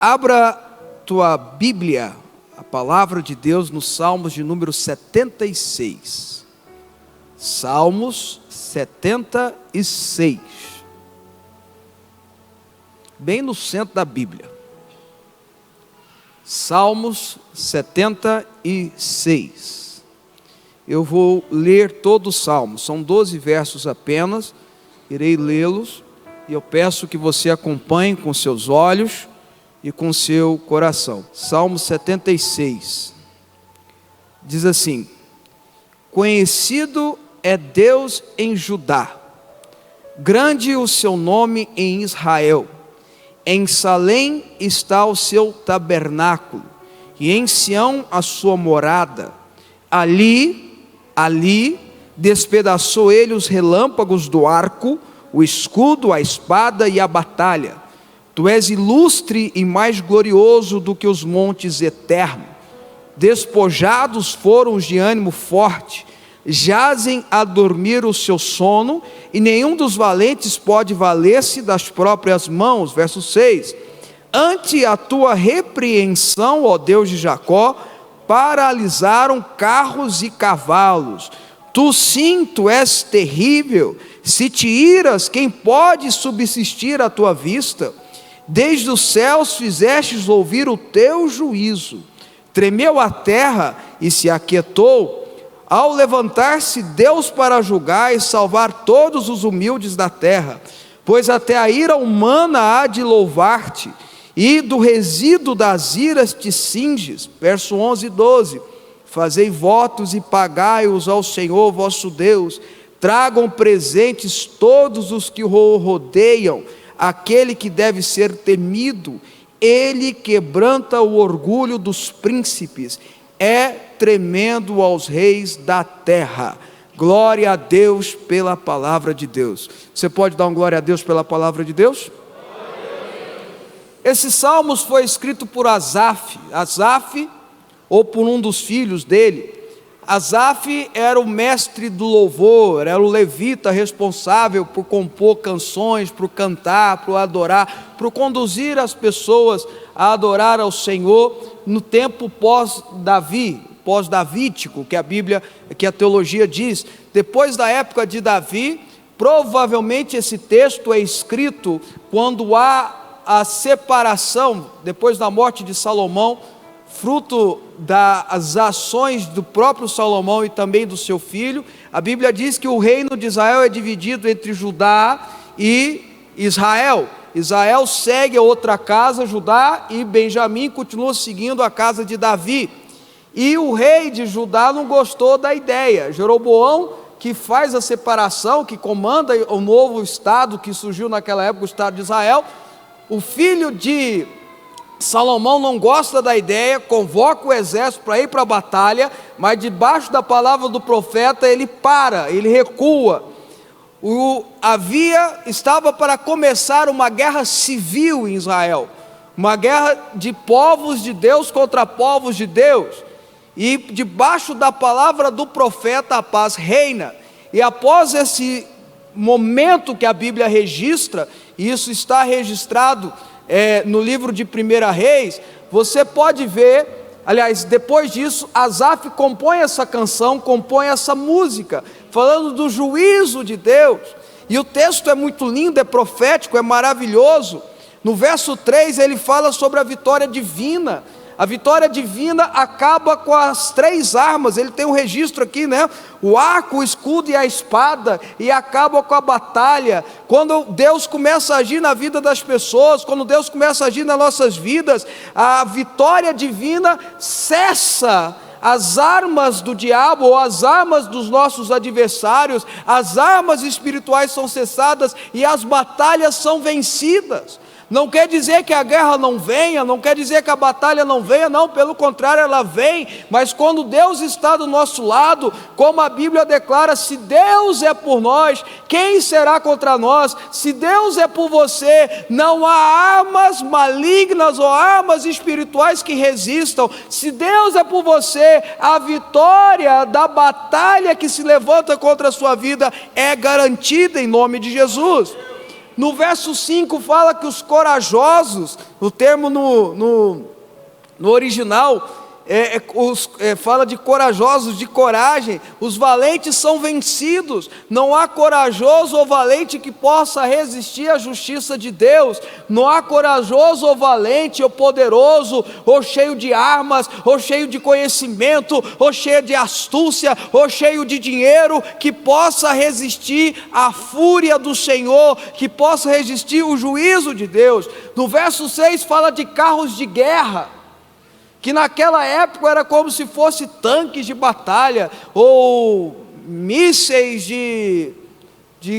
Abra tua Bíblia, a palavra de Deus, nos Salmos de número 76. Salmos 76. Bem no centro da Bíblia. Salmos 76. Eu vou ler todo o Salmo, são 12 versos apenas, irei lê-los, e eu peço que você acompanhe com seus olhos e com seu coração. Salmo 76, diz assim: conhecido é Deus em Judá, grande o seu nome em Israel. Em Salém está o seu tabernáculo, e em Sião a sua morada. Ali despedaçou ele os relâmpagos do arco, o escudo, a espada e a batalha. Tu és ilustre e mais glorioso do que os montes eternos. Despojados foram os de ânimo forte, jazem a dormir o seu sono, e nenhum dos valentes pode valer-se das próprias mãos. Verso 6: ante a tua repreensão, ó Deus de Jacó, paralisaram carros e cavalos. Tu sim, tu és terrível. Se te iras, quem pode subsistir à tua vista? Desde os céus fizestes ouvir o teu juízo. Tremeu a terra e se aquietou, ao levantar-se Deus para julgar e salvar todos os humildes da terra. Pois até a ira humana há de louvar-te, e do resíduo das iras te cinges. Verso 11 e 12: fazei votos e pagai-os ao Senhor vosso Deus. Tragam presentes todos os que o rodeiam. Aquele que deve ser temido, ele quebranta o orgulho dos príncipes, é tremendo aos reis da terra. Glória a Deus pela palavra de Deus. Você pode dar um glória a Deus pela palavra de Deus? Esse salmo foi escrito por Asaf, ou por um dos filhos dele. Asaf era o mestre do louvor, era o levita responsável por compor canções, por cantar, por adorar, por conduzir as pessoas a adorar ao Senhor no tempo pós-davídico, que a teologia diz. Depois da época de Davi, provavelmente esse texto é escrito quando há a separação, depois da morte de Salomão, fruto das ações do próprio Salomão e também do seu filho. A Bíblia diz que o reino de Israel é dividido entre Judá e Israel. Israel segue a outra casa, Judá, e Benjamim continua seguindo a casa de Davi. E o rei de Judá não gostou da ideia. Jeroboão, que faz a separação, que comanda o novo estado que surgiu naquela época, o estado de Israel. O filho de Salomão não gosta da ideia, convoca o exército para ir para a batalha, mas debaixo da palavra do profeta ele recua. Estava para começar uma guerra civil em Israel, uma guerra de povos de Deus contra povos de Deus, e debaixo da palavra do profeta a paz reina. E após esse momento que a Bíblia registra, e isso está registrado no livro de 1 Reis, você pode ver, aliás, depois disso, Asaf compõe essa canção, compõe essa música, falando do juízo de Deus, e o texto é muito lindo, é profético, é maravilhoso. No verso 3 ele fala sobre a vitória divina. A vitória divina acaba com as três armas. Ele tem um registro aqui, né? O arco, o escudo e a espada, e acaba com a batalha. Quando Deus começa a agir na vida das pessoas, quando Deus começa a agir nas nossas vidas, a vitória divina cessa as armas do diabo, ou as armas dos nossos adversários. As armas espirituais são cessadas e as batalhas são vencidas. Não quer dizer que a guerra não venha, não quer dizer que a batalha não venha, não, pelo contrário, ela vem. Mas quando Deus está do nosso lado, como a Bíblia declara, se Deus é por nós, quem será contra nós? Se Deus é por você, não há armas malignas ou armas espirituais que resistam. Se Deus é por você, a vitória da batalha que se levanta contra a sua vida é garantida em nome de Jesus. No verso 5 fala que os corajosos, o termo no original, fala de corajosos, de coragem. Os valentes são vencidos. Não há corajoso ou valente que possa resistir à justiça de Deus. Não há corajoso ou valente ou poderoso, ou cheio de armas, ou cheio de conhecimento, ou cheio de astúcia, ou cheio de dinheiro, que possa resistir à fúria do Senhor, que possa resistir o juízo de Deus. No verso 6 fala de carros de guerra, que naquela época era como se fosse tanques de batalha, ou mísseis de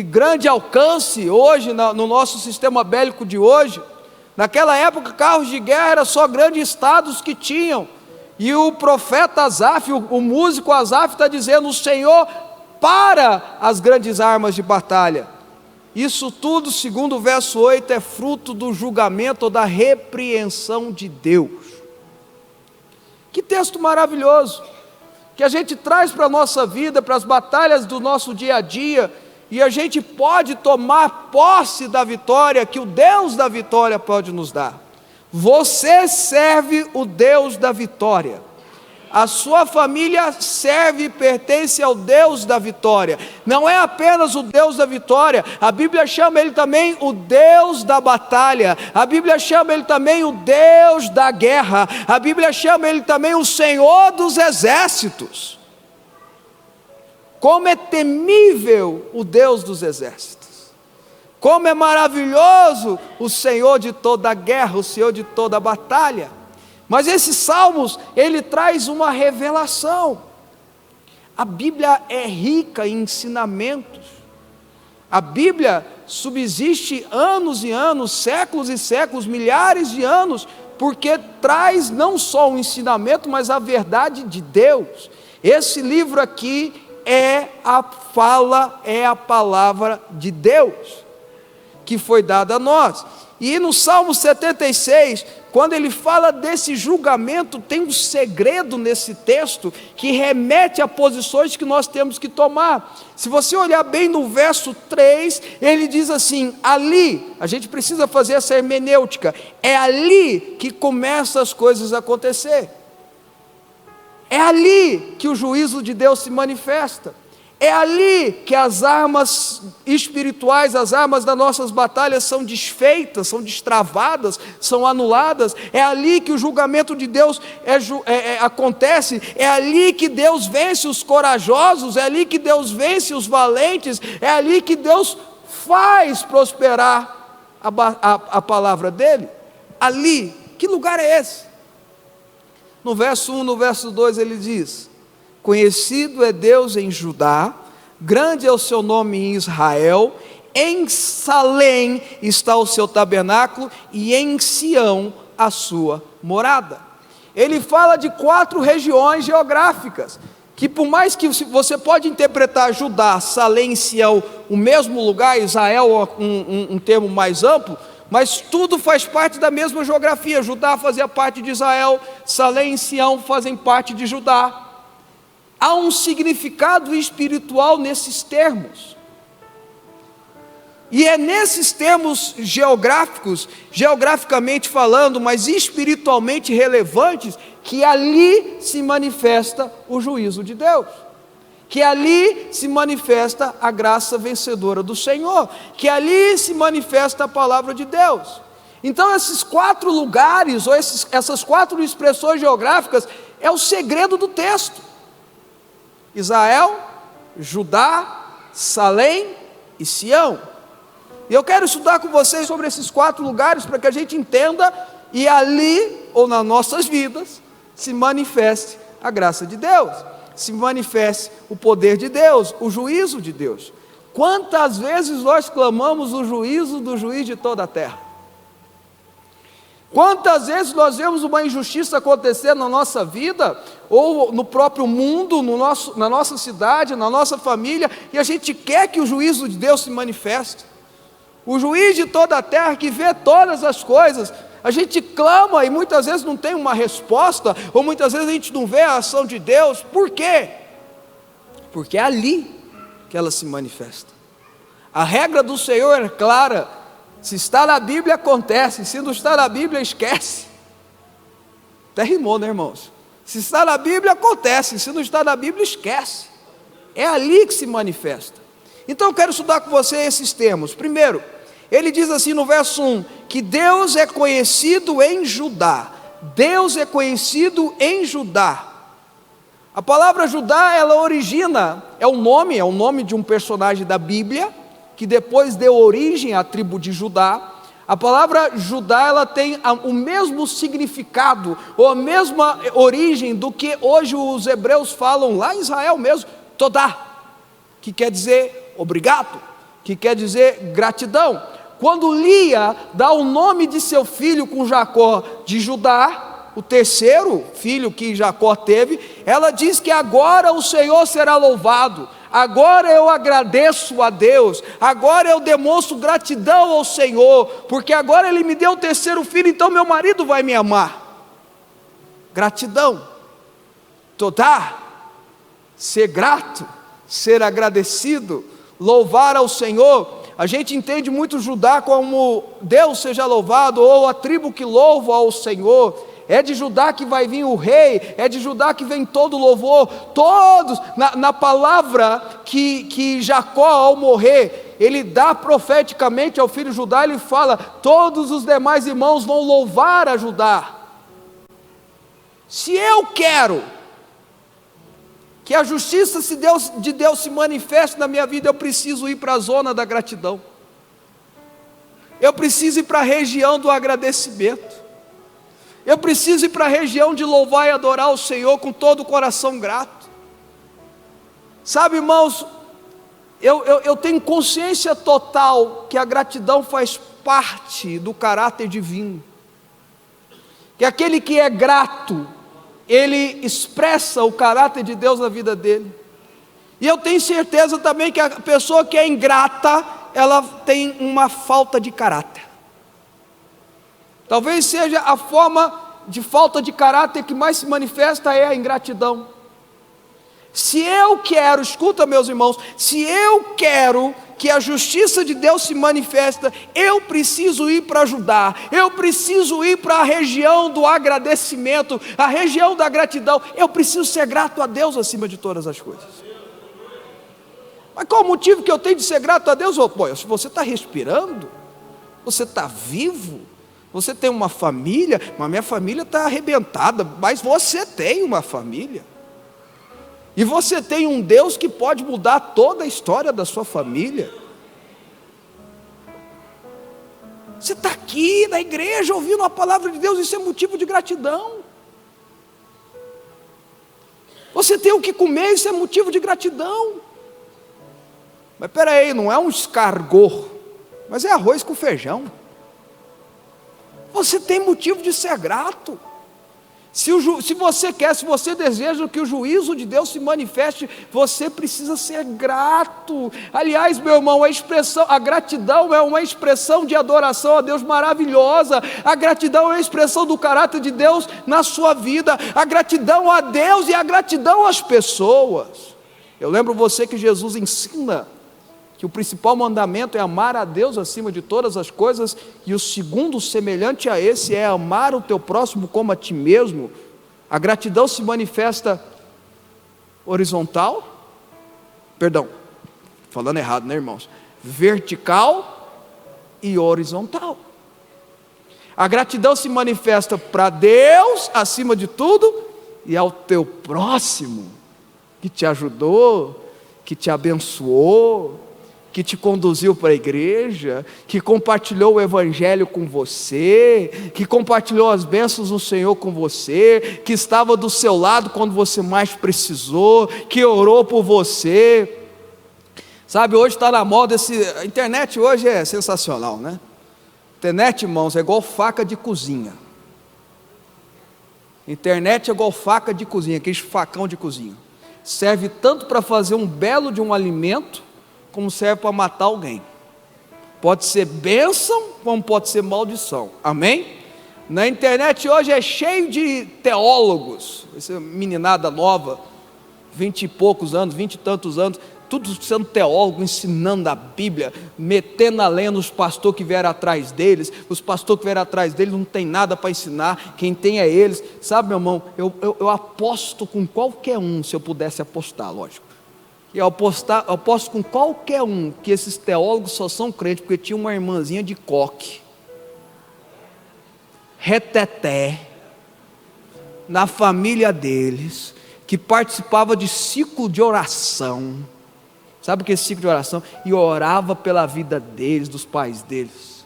grande alcance, hoje, no nosso sistema bélico de hoje. Naquela época, carros de guerra eram só grandes estados que tinham, e o profeta Asaf, o músico Asaf está dizendo: o Senhor para as grandes armas de batalha. Isso tudo, segundo o verso 8, é fruto do julgamento ou da repreensão de Deus. Que texto maravilhoso, que a gente traz para a nossa vida, para as batalhas do nosso dia a dia, e a gente pode tomar posse da vitória que o Deus da vitória pode nos dar. Você serve o Deus da vitória. A sua família serve e pertence ao Deus da vitória. Não é apenas o Deus da vitória, a Bíblia chama Ele também o Deus da batalha. A Bíblia chama Ele também o Deus da guerra. A Bíblia chama Ele também o Senhor dos exércitos. Como é temível o Deus dos exércitos! Como é maravilhoso o Senhor de toda a guerra, o Senhor de toda a batalha! Mas esses salmos, ele traz uma revelação. A Bíblia é rica em ensinamentos. A Bíblia subsiste anos e anos, séculos e séculos, milhares de anos, porque traz não só o ensinamento, mas a verdade de Deus. Esse livro aqui é a palavra de Deus, que foi dada a nós. E no Salmo 76, quando ele fala desse julgamento, tem um segredo nesse texto que remete a posições que nós temos que tomar. Se você olhar bem no verso 3, ele diz assim: ali, a gente precisa fazer essa hermenêutica, é ali que começam as coisas a acontecer. É ali que o juízo de Deus se manifesta. É ali que as armas espirituais, as armas das nossas batalhas são desfeitas, são destravadas, são anuladas. É ali que o julgamento de Deus acontece. É ali que Deus vence os corajosos, é ali que Deus vence os valentes, é ali que Deus faz prosperar a palavra dele. Ali, que lugar é esse? No verso 1, no verso 2 ele diz: conhecido é Deus em Judá, grande é o seu nome em Israel, em Salém está o seu tabernáculo, e em Sião a sua morada. Ele fala de 4 regiões geográficas, que por mais que você pode interpretar Judá, Salém e Sião o mesmo lugar, Israel um termo mais amplo, mas tudo faz parte da mesma geografia. Judá fazia parte de Israel, Salém e Sião fazem parte de Judá. Há um significado espiritual nesses termos. E é nesses termos geográficos, geograficamente falando, mas espiritualmente relevantes, que ali se manifesta o juízo de Deus. Que ali se manifesta a graça vencedora do Senhor. Que ali se manifesta a palavra de Deus. Então esses 4 lugares, ou essas 4 expressões geográficas, é o segredo do texto. Israel, Judá, Salém e Sião. E eu quero estudar com vocês sobre esses 4 lugares para que a gente entenda e ali, ou nas nossas vidas, se manifeste a graça de Deus, se manifeste o poder de Deus, o juízo de Deus. Quantas vezes nós clamamos o juízo do juiz de toda a terra? Quantas vezes nós vemos uma injustiça acontecer na nossa vida, ou no próprio mundo, na nossa cidade, na nossa família, e a gente quer que o juízo de Deus se manifeste. O juiz de toda a terra que vê todas as coisas, a gente clama e muitas vezes não tem uma resposta, ou muitas vezes a gente não vê a ação de Deus. Por quê? Porque é ali que ela se manifesta. A regra do Senhor é clara: Se está na Bíblia, acontece. Se não está na Bíblia, esquece. Até rimou, né, irmãos? Se está na Bíblia, acontece. Se não está na Bíblia, esquece. É ali que se manifesta. Então eu quero estudar com você esses termos. Primeiro, ele diz assim no verso 1, que Deus é conhecido em Judá. Deus é conhecido em Judá. A palavra Judá, ela origina, é o nome de um personagem da Bíblia, que depois deu origem à tribo de Judá. A palavra Judá, ela tem o mesmo significado, ou a mesma origem do que hoje os hebreus falam lá em Israel mesmo, Todá, que quer dizer obrigado, que quer dizer gratidão. Quando Lia dá o nome de seu filho com Jacó de Judá, o terceiro filho que Jacó teve, ela diz que agora o Senhor será louvado, agora eu agradeço a Deus, agora eu demonstro gratidão ao Senhor, porque agora Ele me deu o terceiro filho, então meu marido vai me amar. Gratidão, Todá, ser grato, ser agradecido, louvar ao Senhor. A gente entende muito Judá como Deus seja louvado, ou a tribo que louva ao Senhor. É de Judá que vai vir o rei, é de Judá que vem todo o louvor. Todos, na palavra que Jacó ao morrer, ele dá profeticamente ao filho Judá, ele fala, todos os demais irmãos vão louvar a Judá. Se eu quero que a justiça de Deus se manifeste na minha vida, eu preciso ir para a zona da gratidão. Eu preciso ir para a região do agradecimento. Eu preciso ir para a região de louvar e adorar o Senhor com todo o coração grato. Sabe, irmãos, eu tenho consciência total que a gratidão faz parte do caráter divino. Que aquele que é grato, ele expressa o caráter de Deus na vida dele. E eu tenho certeza também que a pessoa que é ingrata, ela tem uma falta de caráter. Talvez seja a forma de falta de caráter que mais se manifesta é a ingratidão. Se eu quero, escuta meus irmãos, se eu quero que a justiça de Deus se manifesta, eu preciso ir para Judá, eu preciso ir para a região do agradecimento, a região da gratidão, eu preciso ser grato a Deus acima de todas as coisas. Mas qual o motivo que eu tenho de ser grato a Deus? Pô, se você está respirando, você está vivo, você tem uma família, mas minha família está arrebentada, mas você tem uma família. E você tem um Deus que pode mudar toda a história da sua família. Você está aqui na igreja ouvindo a palavra de Deus, isso é motivo de gratidão. Você tem o que comer, isso é motivo de gratidão. Mas espera aí, não é um escargot, mas é arroz com feijão. Você tem motivo de ser grato. Se você quer, se você deseja que o juízo de Deus se manifeste, você precisa ser grato. Aliás, meu irmão, a gratidão é uma expressão de adoração a Deus maravilhosa. A gratidão é uma expressão do caráter de Deus na sua vida. A gratidão a Deus e a gratidão às pessoas. Eu lembro você que Jesus ensina que o principal mandamento é amar a Deus acima de todas as coisas, e o segundo, semelhante a esse, é amar o teu próximo como a ti mesmo. A gratidão se manifesta vertical e horizontal. A gratidão se manifesta para Deus acima de tudo, e ao teu próximo, que te ajudou, que te abençoou, que te conduziu para a igreja, que compartilhou o evangelho com você, que compartilhou as bênçãos do Senhor com você, que estava do seu lado quando você mais precisou, que orou por você. Sabe, hoje está na moda a internet hoje é sensacional, né? Internet, irmãos, é igual faca de cozinha. Internet é igual faca de cozinha, aquele facão de cozinha. Serve tanto para fazer um belo de um alimento, como serve para matar alguém. Pode ser bênção, como pode ser maldição. Amém? Na internet hoje é cheio de teólogos. Essa meninada nova, 20 e poucos anos, 20 e tantos anos, tudo sendo teólogo, ensinando a Bíblia, metendo a lenha nos pastores que vieram atrás deles. Os pastores que vieram atrás deles não tem nada para ensinar, quem tem é eles. Sabe, meu irmão, eu aposto com qualquer um, se eu pudesse apostar, lógico. E eu aposto com qualquer um que esses teólogos só são crentes porque tinha uma irmãzinha de coque, reteté, na família deles, que participava de ciclo de oração. Sabe o que é ciclo de oração? E orava pela vida deles, dos pais deles.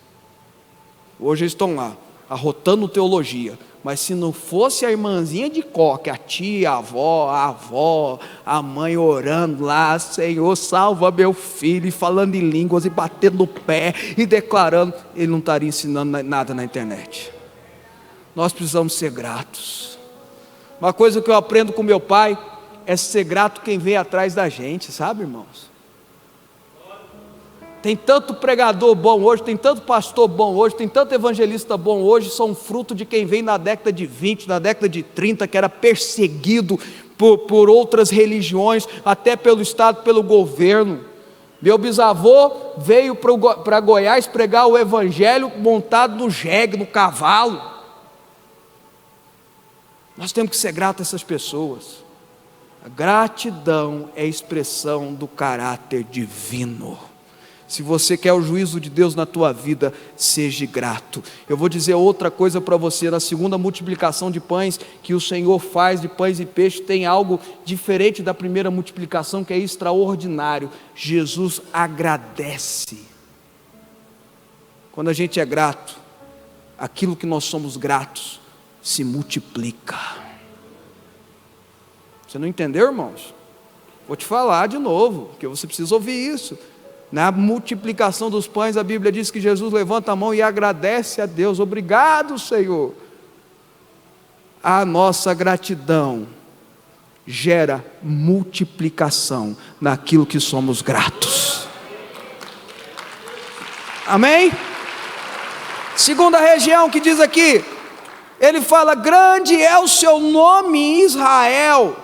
Hoje eles estão lá, arrotando teologia. Mas se não fosse a irmãzinha de coque, a tia, a avó, a mãe orando lá, Senhor, salva meu filho, e falando em línguas, e batendo no pé, e declarando, ele não estaria ensinando nada na internet. Nós precisamos ser gratos. Uma coisa que eu aprendo com meu pai, é ser grato quem vem atrás da gente, sabe, irmãos? Tem tanto pregador bom hoje, tem tanto pastor bom hoje, tem tanto evangelista bom hoje, são fruto de quem vem na década de 20, na década de 30, que era perseguido por outras religiões, até pelo Estado, pelo governo. Meu bisavô veio para Goiás pregar o evangelho montado no jegue, no cavalo. Nós temos que ser gratos a essas pessoas. A gratidão é a expressão do caráter divino. Se você quer o juízo de Deus na tua vida, seja grato. Eu vou dizer outra coisa para você. Na segunda multiplicação de pães que o Senhor faz, de pães e peixes, tem algo diferente da primeira multiplicação, que é extraordinário. Jesus agradece. Quando a gente é grato, aquilo que nós somos gratos se multiplica. Você não entendeu, irmãos? Vou te falar de novo, porque você precisa ouvir isso. Na multiplicação dos pães, a Bíblia diz que Jesus levanta a mão e agradece a Deus. Obrigado, Senhor. A nossa gratidão gera multiplicação naquilo que somos gratos. Amém? Segunda região que diz aqui, ele fala, grande é o seu nome em Israel.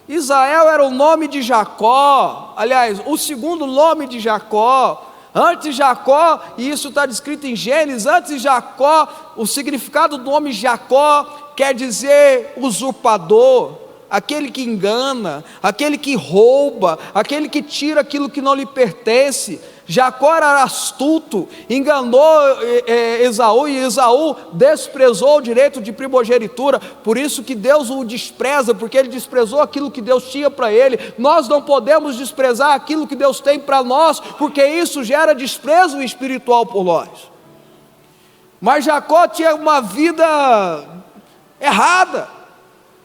Israel era o nome de Jacó, aliás, o segundo nome de Jacó. Antes de Jacó, e isso está descrito em Gênesis, antes de Jacó, o significado do nome Jacó quer dizer usurpador, aquele que engana, aquele que rouba, aquele que tira aquilo que não lhe pertence. Jacó era astuto, enganou Esaú, e Esaú desprezou o direito de primogenitura. Por isso que Deus o despreza, porque ele desprezou aquilo que Deus tinha para ele. Nós não podemos desprezar aquilo que Deus tem para nós, porque isso gera desprezo espiritual por nós. Mas Jacó tinha uma vida errada.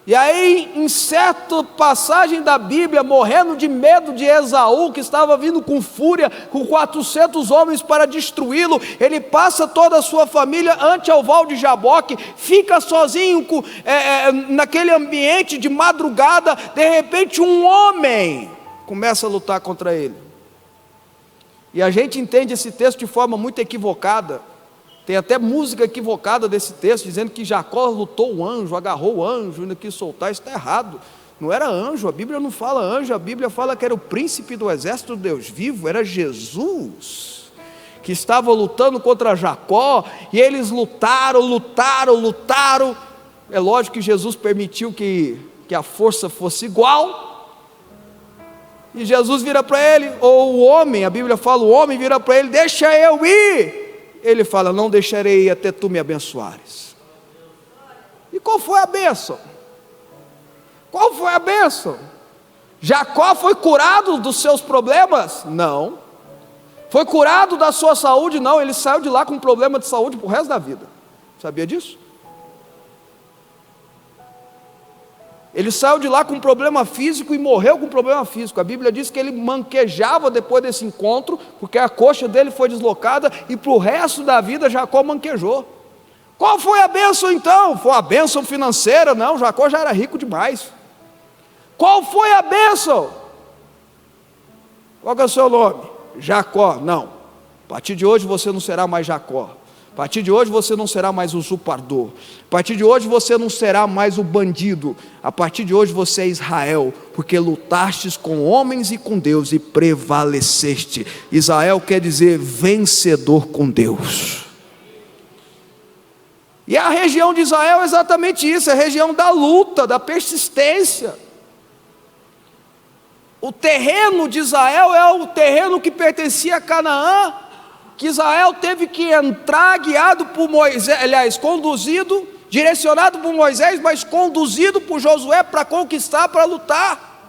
E aí, em certa passagem da Bíblia, morrendo de medo de Esaú, que estava vindo com fúria, com 400 homens para destruí-lo, ele passa toda a sua família ante ao val de Jaboque, fica sozinho naquele ambiente de madrugada. De repente um homem começa a lutar contra ele, e a gente entende esse texto de forma muito equivocada. Tem até música equivocada desse texto, dizendo que Jacó lutou o anjo, agarrou o anjo, ainda quis soltar. Isso está errado. Não era anjo, a Bíblia não fala anjo, a Bíblia fala que era o príncipe do exército do Deus vivo, era Jesus, que estava lutando contra Jacó, e eles lutaram. É lógico que Jesus permitiu que a força fosse igual, e Jesus vira para ele, ou o homem, a Bíblia fala, o homem vira para ele, deixa eu ir. Ele fala, não deixarei ir até tu me abençoares. E qual foi a bênção? Qual foi a bênção? Jacó foi curado dos seus problemas? Não. Foi curado da sua saúde? Não. Ele saiu de lá com problema de saúde para o resto da vida. Sabia disso? Ele saiu de lá com um problema físico e morreu com um problema físico. A Bíblia diz que ele manquejava depois desse encontro, porque a coxa dele foi deslocada, e para o resto da vida Jacó manquejou. Qual foi a bênção então? Foi a bênção financeira? Não, Jacó já era rico demais. Qual foi a bênção? Qual é o seu nome? Jacó. Não, a partir de hoje você não será mais Jacó. A partir de hoje você não será mais o usurpador. A partir de hoje você não será mais o bandido. A partir de hoje você é Israel, porque lutastes com homens e com Deus e prevaleceste. Israel quer dizer vencedor com Deus. E a região de Israel é exatamente isso, é a região da luta, da persistência. O terreno de Israel é o terreno que pertencia a Canaã, que Israel teve que entrar guiado por Moisés, aliás, conduzido, direcionado por Moisés, mas conduzido por Josué para conquistar, para lutar.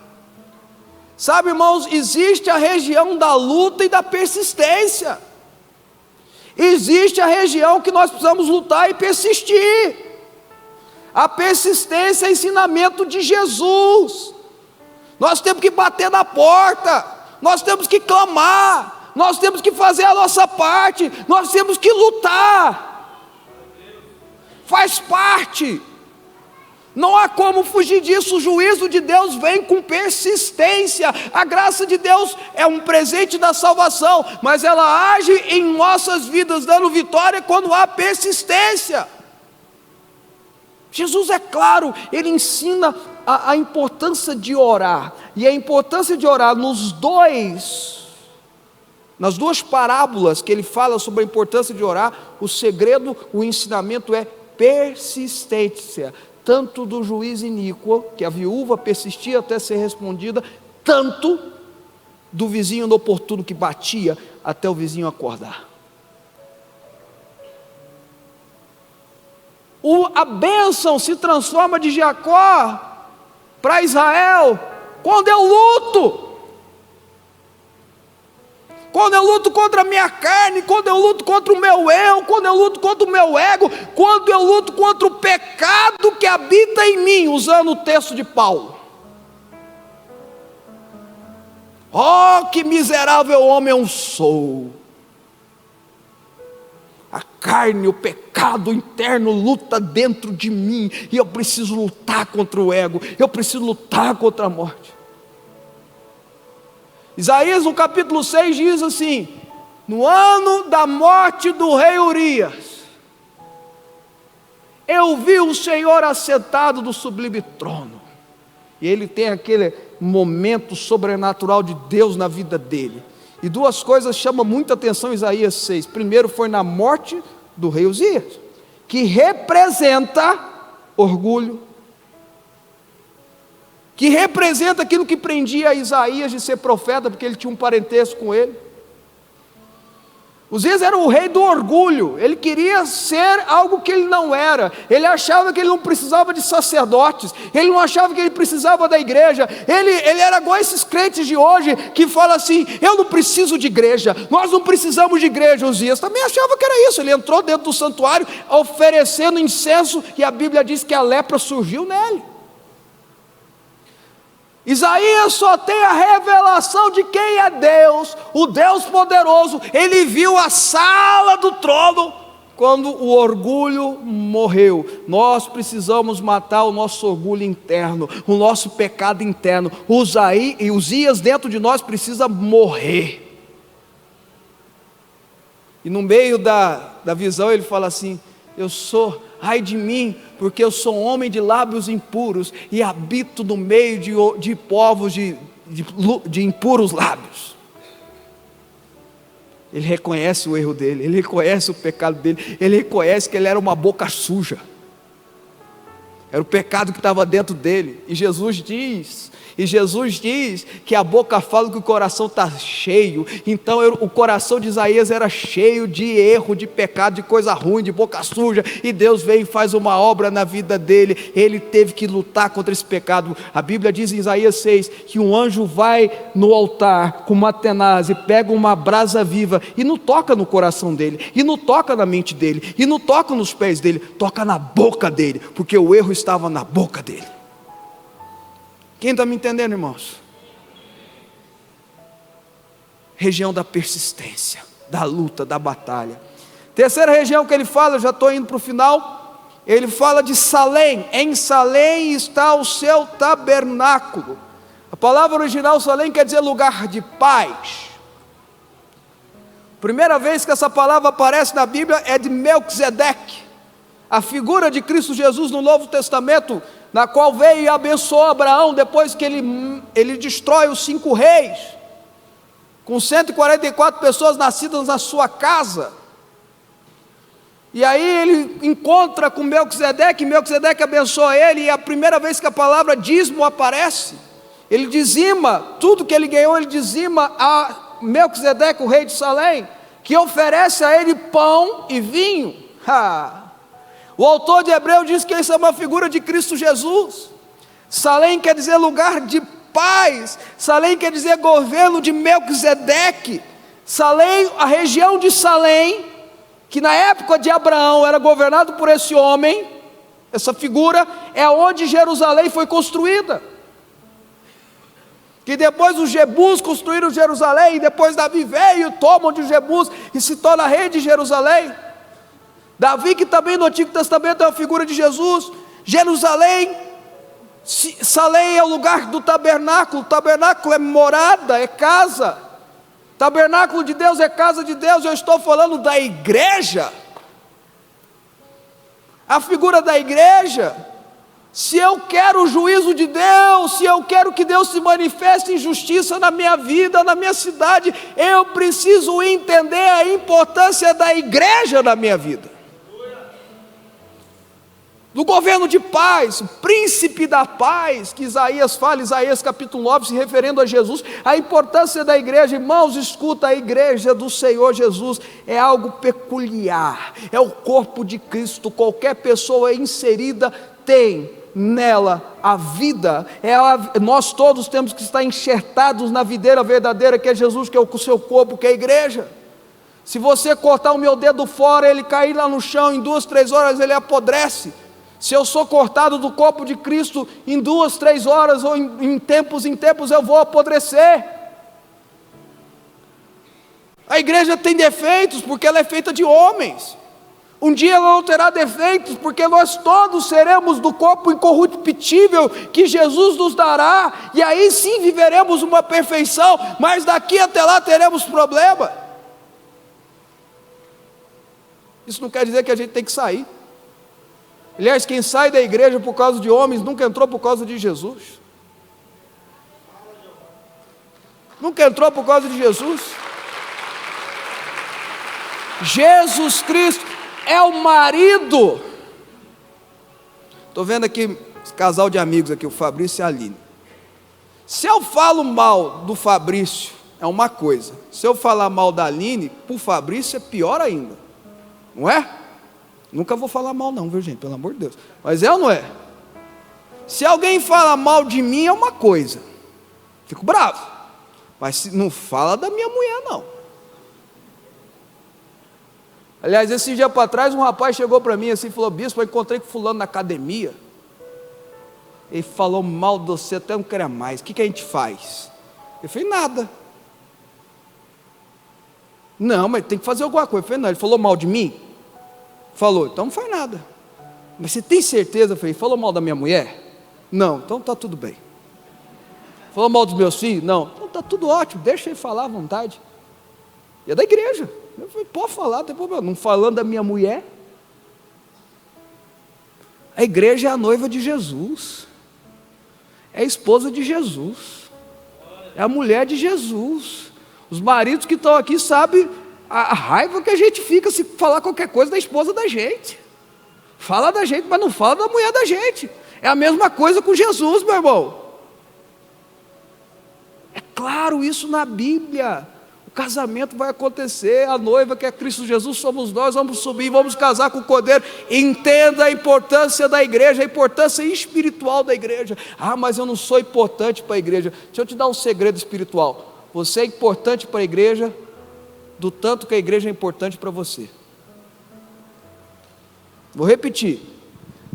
Sabe, irmãos, existe a região da luta e da persistência. Existe a região que nós precisamos lutar e persistir. A persistência é ensinamento de Jesus. Nós temos que bater na porta, nós temos que clamar, nós temos que fazer a nossa parte, nós temos que lutar. Faz parte. Não há como fugir disso. O juízo de Deus vem com persistência. A graça de Deus é um presente da salvação, mas ela age em nossas vidas dando vitória quando há persistência. Jesus é claro, ele ensina a importância de orar, e a importância de orar nas duas parábolas que ele fala sobre a importância de orar, o segredo, o ensinamento é persistência, tanto do juiz iníquo, que a viúva persistia até ser respondida, tanto do vizinho inoportuno que batia até o vizinho acordar. A bênção se transforma de Jacó para Israel quando eu luto. Quando eu luto contra a minha carne, quando eu luto contra o meu eu, quando eu luto contra o meu ego, quando eu luto contra o pecado que habita em mim, usando o texto de Paulo. Oh, que miserável homem eu sou! A carne, o pecado interno luta dentro de mim, e eu preciso lutar contra o ego, eu preciso lutar contra a morte. Isaías no capítulo 6 diz assim: no ano da morte do rei Urias, eu vi o Senhor assentado no sublime trono. E ele tem aquele momento sobrenatural de Deus na vida dele. E duas coisas chamam muita atenção em Isaías 6. Primeiro foi na morte do rei Uzias, que representa orgulho, que representa aquilo que prendia Isaías de ser profeta, porque ele tinha um parentesco com ele. Uzias era o rei do orgulho, ele queria ser algo que ele não era, ele achava que ele não precisava de sacerdotes, ele não achava que ele precisava da igreja, ele era igual esses crentes de hoje, que falam assim: eu não preciso de igreja, nós não precisamos de igreja. Uzias também achava que era isso, ele entrou dentro do santuário oferecendo incenso, e a Bíblia diz que a lepra surgiu nele. Isaías só tem a revelação de quem é Deus, o Deus poderoso. Ele viu a sala do trono quando o orgulho morreu. Nós precisamos matar o nosso orgulho interno, o nosso pecado interno. Uzias dentro de nós precisa morrer. E no meio da visão ele fala assim: ai de mim, porque eu sou um homem de lábios impuros e habito no meio de povos de impuros lábios. Ele reconhece o erro dele, ele reconhece o pecado dele, ele reconhece que ele era uma boca suja, era o pecado que estava dentro dele. E Jesus diz que a boca fala que o coração está cheio. Então o coração de Isaías era cheio de erro, de pecado, de coisa ruim, de boca suja, e Deus veio e faz uma obra na vida dele. Ele teve que lutar contra esse pecado. A Bíblia diz em Isaías 6 que um anjo vai no altar com uma tenaz e pega uma brasa viva e não toca no coração dele, e não toca na mente dele, e não toca nos pés dele, toca na boca dele, porque o erro estava na boca dele. Quem está me entendendo, irmãos? Região da persistência, da luta, da batalha. Terceira região que ele fala, eu já estou indo para o final, ele fala de Salém. Em Salém está o seu tabernáculo. A palavra original Salém quer dizer lugar de paz. Primeira vez que essa palavra aparece na Bíblia é de Melquisedeque, a figura de Cristo Jesus no Novo Testamento, na qual veio e abençoou Abraão depois que ele destrói os 5 reis, com 144 pessoas nascidas na sua casa. E aí ele encontra com Melquisedeque, Melquisedeque abençoa ele, e é a primeira vez que a palavra dízimo aparece. Ele dizima, tudo que ele ganhou, ele dizima a Melquisedeque, o rei de Salém, que oferece a ele pão e vinho. O autor de Hebreus diz que isso é uma figura de Cristo Jesus. Salém quer dizer lugar de paz, Salém quer dizer governo de Melquisedeque. Salém, a região de Salém, que na época de Abraão era governado por esse homem, essa figura, é onde Jerusalém foi construída. Que depois os Jebus construíram Jerusalém, e depois Davi veio e tomam de Jebus e se torna rei de Jerusalém. Davi, que também no Antigo Testamento é uma figura de Jesus. Jerusalém, Salém é o lugar do tabernáculo. O tabernáculo é morada, é casa. Tabernáculo de Deus é casa de Deus. Eu estou falando da igreja. A figura da igreja. Se eu quero o juízo de Deus, se eu quero que Deus se manifeste em justiça na minha vida, na minha cidade, eu preciso entender a importância da igreja na minha vida. Do governo de paz, o príncipe da paz, que Isaías fala, Isaías capítulo 9, se referindo a Jesus, a importância da igreja. Irmãos, escuta, a igreja do Senhor Jesus é algo peculiar, é o corpo de Cristo. Qualquer pessoa inserida tem nela a vida, nós todos temos que estar enxertados na videira verdadeira, que é Jesus, que é o seu corpo, que é a igreja. Se você cortar o meu dedo fora, ele cair lá no chão, em 2, 3 horas ele apodrece. Se eu sou cortado do corpo de Cristo, em 2, 3 horas, ou em tempos eu vou apodrecer. A igreja tem defeitos, porque ela é feita de homens. Um dia ela não terá defeitos, porque nós todos seremos do corpo incorruptível que Jesus nos dará, e aí sim viveremos uma perfeição, mas daqui até lá teremos problema. Isso não quer dizer que a gente tem que sair. Aliás, quem sai da igreja por causa de homens, nunca entrou por causa de Jesus. Nunca entrou por causa de Jesus. Jesus Cristo é o marido. Estou vendo aqui esse casal de amigos aqui, o Fabrício e a Aline. Se eu falo mal do Fabrício, é uma coisa. Se eu falar mal da Aline, por Fabrício é pior ainda. Não é? Nunca vou falar mal não, viu gente, pelo amor de Deus. Mas é ou não é? Se alguém fala mal de mim é uma coisa, fico bravo. Mas não fala da minha mulher não. Aliás, esse dia para trás, um rapaz chegou para mim assim e falou: bispo, eu encontrei com fulano na academia. Ele falou mal de você, até não queria mais. O que a gente faz? Eu falei: nada. Não, mas tem que fazer alguma coisa. Eu falei: não, ele falou mal de mim? Falou, então não faz nada. Mas você tem certeza? Eu falei: falou mal da minha mulher? Não, então está tudo bem. Falou mal dos meus filhos? Não, então está tudo ótimo, deixa ele falar à vontade. E é da igreja. Eu falei: pode falar, não tem problema. Não falando da minha mulher. A igreja é a noiva de Jesus, é a esposa de Jesus, é a mulher de Jesus. Os maridos que estão aqui sabem a raiva que a gente fica se falar qualquer coisa da esposa da gente. Fala da gente, mas não fala da mulher da gente. É a mesma coisa com Jesus, meu irmão. É claro isso na Bíblia. O casamento vai acontecer, a noiva que é Cristo Jesus somos nós, vamos subir, vamos casar com o Cordeiro. Entenda a importância da igreja, a importância espiritual da igreja. Ah, mas eu não sou importante para a igreja. Deixa eu te dar um segredo espiritual. Você é importante para a igreja do tanto que a igreja é importante para você. Vou repetir.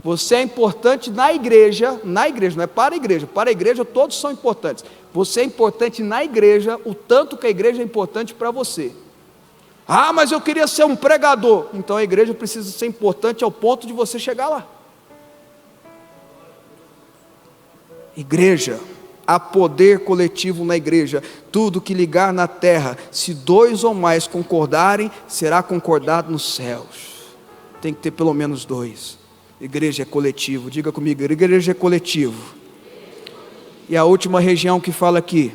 Você é importante na igreja, não é para a igreja todos são importantes. Você é importante na igreja o tanto que a igreja é importante para você. Ah, mas eu queria ser um pregador. Então a igreja precisa ser importante ao ponto de você chegar lá. Igreja há poder coletivo na igreja. Tudo que ligar na terra, se 2 ou mais concordarem, será concordado nos céus. Tem que ter pelo menos 2. Igreja é coletivo. Diga comigo, igreja é coletivo. E a última região que fala aqui,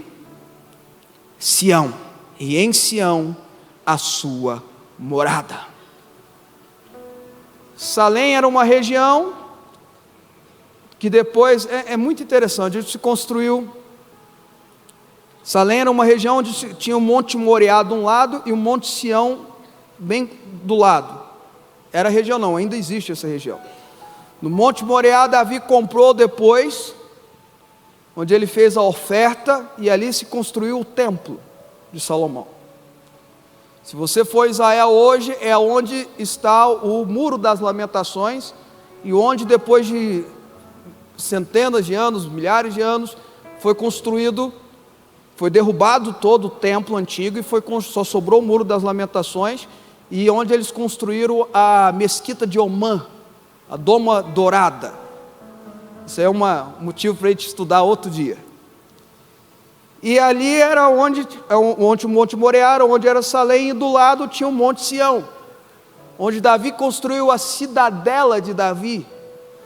Sião, e em Sião a sua morada. Salém era uma região que depois, é muito interessante, a gente se construiu. Salém era uma região onde tinha o Monte Moriá de um lado e o Monte Sião bem do lado. Era a região não, ainda existe essa região. No Monte Moriá, Davi comprou depois, onde ele fez a oferta, e ali se construiu o templo de Salomão. Se você for a Israel hoje, é onde está o Muro das Lamentações, e onde depois de centenas de anos, milhares de anos, foi construído, foi derrubado todo o templo antigo, e só sobrou o Muro das Lamentações, e onde eles construíram a mesquita de Omã, a Doma Dourada. Isso é um motivo para a gente estudar outro dia. E ali era onde o Monte Moriá, onde era Salém, e do lado tinha o Monte Sião, onde Davi construiu a cidadela de Davi,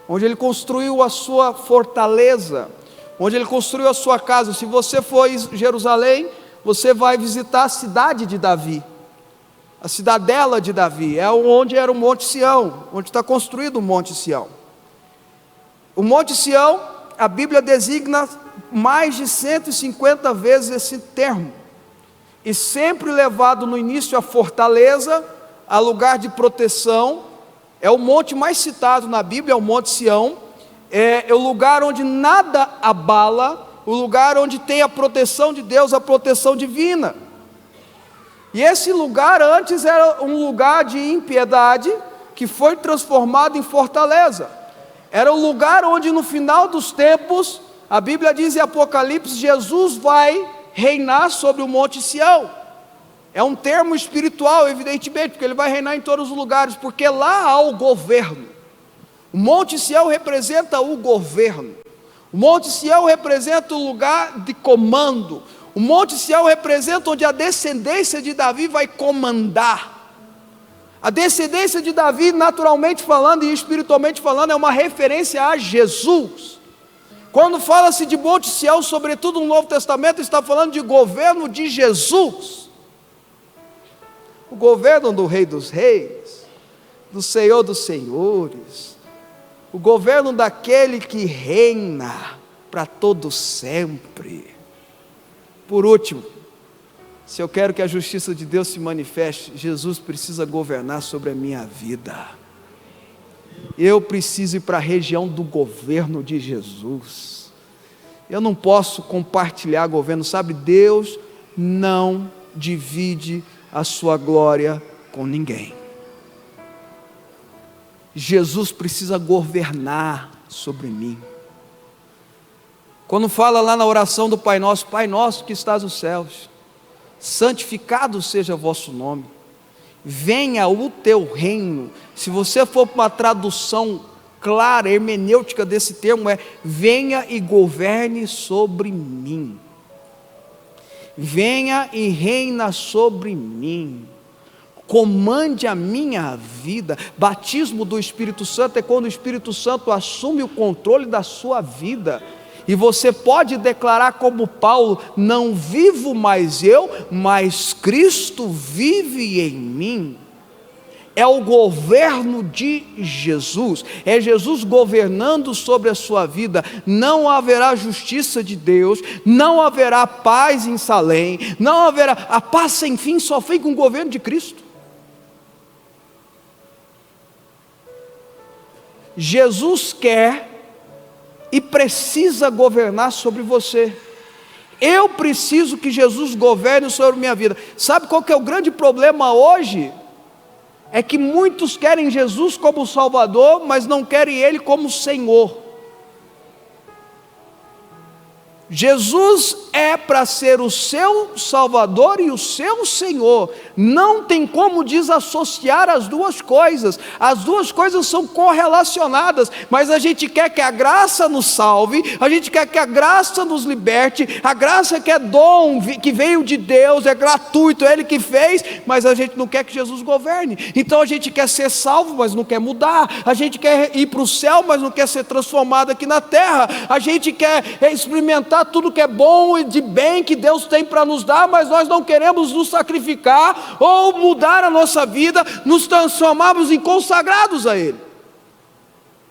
onde ele construiu a sua fortaleza, onde ele construiu a sua casa. Se você for em Jerusalém, você vai visitar a cidade de Davi, a cidadela de Davi, é onde era o Monte Sião, onde está construído o Monte Sião. O Monte Sião, a Bíblia designa mais de 150 vezes esse termo, e sempre levado no início à fortaleza, a lugar de proteção. É o monte mais citado na Bíblia, é o Monte Sião, é o lugar onde nada abala, o lugar onde tem a proteção de Deus, a proteção divina. E esse lugar antes era um lugar de impiedade, que foi transformado em fortaleza. Era o lugar onde no final dos tempos, a Bíblia diz em Apocalipse, Jesus vai reinar sobre o Monte Sião. É um termo espiritual, evidentemente, porque ele vai reinar em todos os lugares, porque lá há o governo. O Monte Sião representa o governo. O Monte Sião representa o lugar de comando. O Monte Sião representa onde a descendência de Davi vai comandar. A descendência de Davi, naturalmente falando e espiritualmente falando, é uma referência a Jesus. Quando fala-se de Monte Sião, sobretudo no Novo Testamento, está falando de governo de Jesus. O governo do Rei dos Reis, do Senhor dos Senhores, o governo daquele que reina para todo sempre. Por último, se eu quero que a justiça de Deus se manifeste, Jesus precisa governar sobre a minha vida. Eu preciso ir para a região do governo de Jesus. Eu não posso compartilhar governo, sabe? Deus não divide a sua glória com ninguém. Jesus precisa governar sobre mim. Quando fala lá na oração do Pai Nosso que estás nos céus, santificado seja o vosso nome, venha o teu reino. Se você for para uma tradução clara, hermenêutica desse termo, é: venha e governe sobre mim, venha e reina sobre mim, comande a minha vida. Batismo do Espírito Santo é quando o Espírito Santo assume o controle da sua vida, e você pode declarar como Paulo: não vivo mais eu, mas Cristo vive em mim. É o governo de Jesus, é Jesus governando sobre a sua vida. Não haverá justiça de Deus, não haverá paz em Salém, não haverá, a paz sem fim só vem com o governo de Cristo. Jesus quer e precisa governar sobre você. Eu preciso que Jesus governe sobre a minha vida. Sabe qual que é o grande problema hoje? É que muitos querem Jesus como Salvador, mas não querem Ele como Senhor. Jesus é para ser o seu Salvador e o seu Senhor. Não tem como desassociar as duas coisas. As duas coisas são correlacionadas, mas a gente quer que a graça nos salve, a gente quer que a graça nos liberte, a graça que é dom, que veio de Deus, é gratuito, é Ele que fez, mas a gente não quer que Jesus governe. Então a gente quer ser salvo, mas não quer mudar. A gente quer ir para o céu, mas não quer ser transformado aqui na terra. A gente quer experimentar tudo que é bom e de bem que Deus tem para nos dar, mas nós não queremos nos sacrificar ou mudar a nossa vida, nos transformarmos em consagrados a Ele.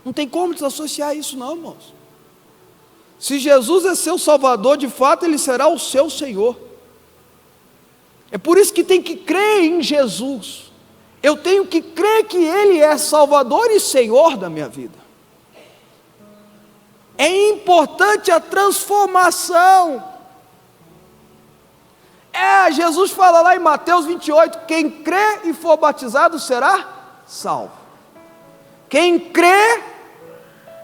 Não tem como desassociar isso não, irmãos. Se Jesus é seu Salvador, de fato Ele será o seu Senhor. É por isso que tem que crer em Jesus. Eu tenho que crer que Ele é Salvador e Senhor da minha vida. É importante a transformação. Jesus fala lá em Mateus 28, quem crê e for batizado será salvo. Quem crê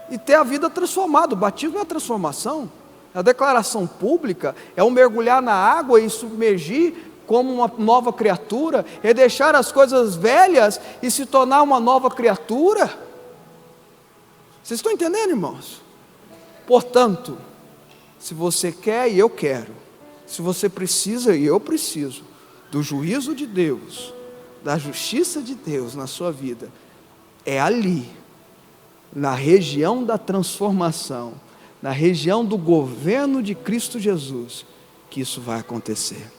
e ter a vida transformada. O batismo é a transformação, é a declaração pública, é o mergulhar na água e submergir como uma nova criatura, é deixar as coisas velhas e se tornar uma nova criatura. Vocês estão entendendo, irmãos? Portanto, se você quer e eu quero, se você precisa e eu preciso do juízo de Deus, da justiça de Deus na sua vida, é ali, na região da transformação, na região do governo de Cristo Jesus, que isso vai acontecer.